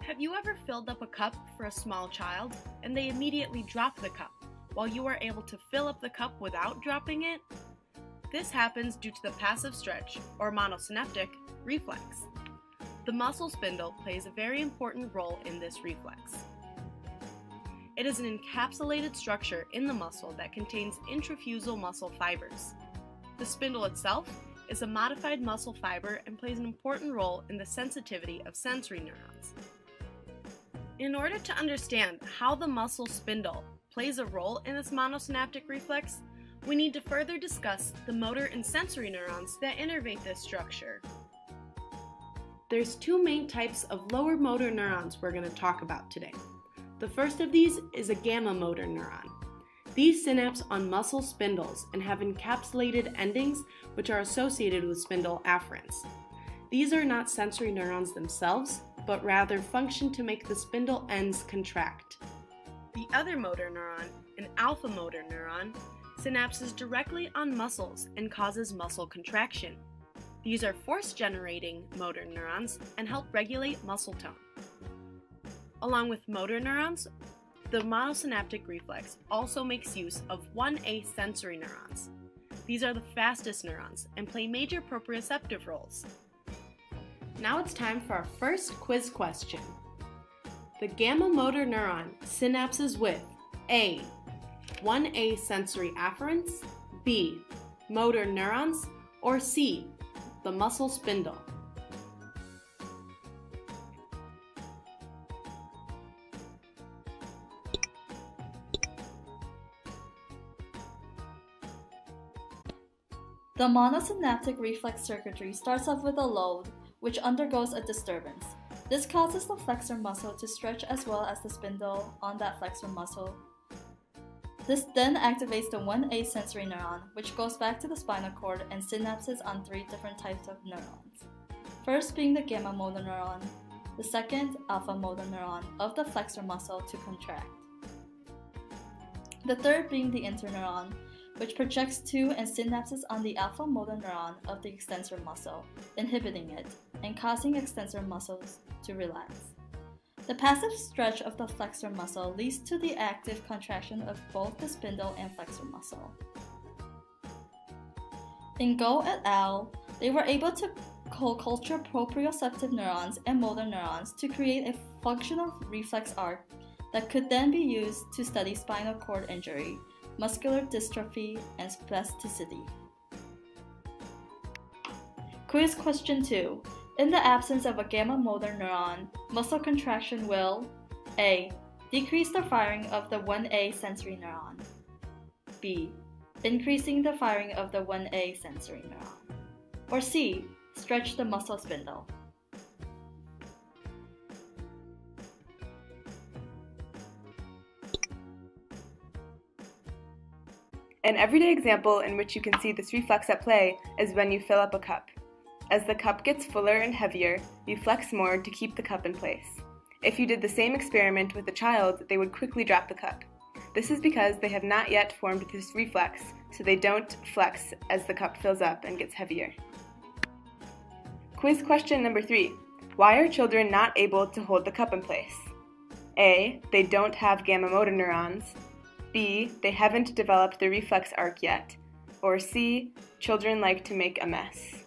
Have you ever filled up a cup for a small child and they immediately drop the cup while you are able to fill up the cup without dropping it? This happens due to the passive stretch, or monosynaptic, reflex. The muscle spindle plays a very important role in this reflex. It is an encapsulated structure in the muscle that contains intrafusal muscle fibers. The spindle itself is a modified muscle fiber and plays an important role in the sensitivity of sensory neurons. In order to understand how the muscle spindle plays a role in this monosynaptic reflex, we need to further discuss the motor and sensory neurons that innervate this structure. There's two main types of lower motor neurons we're going to talk about today. The first of these is a gamma motor neuron. These synapse on muscle spindles and have encapsulated endings which are associated with spindle afferents. These are not sensory neurons themselves, but rather function to make the spindle ends contract. The other motor neuron, an alpha motor neuron, synapses directly on muscles and causes muscle contraction. These are force-generating motor neurons and help regulate muscle tone. Along with motor neurons, the monosynaptic reflex also makes use of 1A sensory neurons. These are the fastest neurons and play major proprioceptive roles. Now it's time for our first quiz question. The gamma motor neuron synapses with A. 1A sensory afferents, B. motor neurons, or C. the muscle spindle. The monosynaptic reflex circuitry starts off with a load, which undergoes a disturbance. This causes the flexor muscle to stretch as well as the spindle on that flexor muscle. This then activates the 1A sensory neuron, which goes back to the spinal cord and synapses on three different types of neurons. First being the gamma motor neuron, the second alpha motor neuron of the flexor muscle to contract. The third being the interneuron, which projects to and synapses on the alpha motor neuron of the extensor muscle, inhibiting it and causing extensor muscles to relax. The passive stretch of the flexor muscle leads to the active contraction of both the spindle and flexor muscle. In Go et al., they were able to co-culture proprioceptive neurons and motor neurons to create a functional reflex arc that could then be used to study spinal cord injury, muscular dystrophy, and spasticity. Quiz question 2. In the absence of a gamma motor neuron, muscle contraction will A. Decrease the firing of the 1A sensory neuron, B. Increasing the firing of the 1A sensory neuron, or C. Stretch the muscle spindle. An everyday example in which you can see this reflex at play is when you fill up a cup. As the cup gets fuller and heavier, you flex more to keep the cup in place. If you did the same experiment with a child, they would quickly drop the cup. This is because they have not yet formed this reflex, so they don't flex as the cup fills up and gets heavier. Quiz question number 3. Why are children not able to hold the cup in place? A. They don't have gamma motor neurons. B. They haven't developed the reflex arc yet. Or C. Children like to make a mess.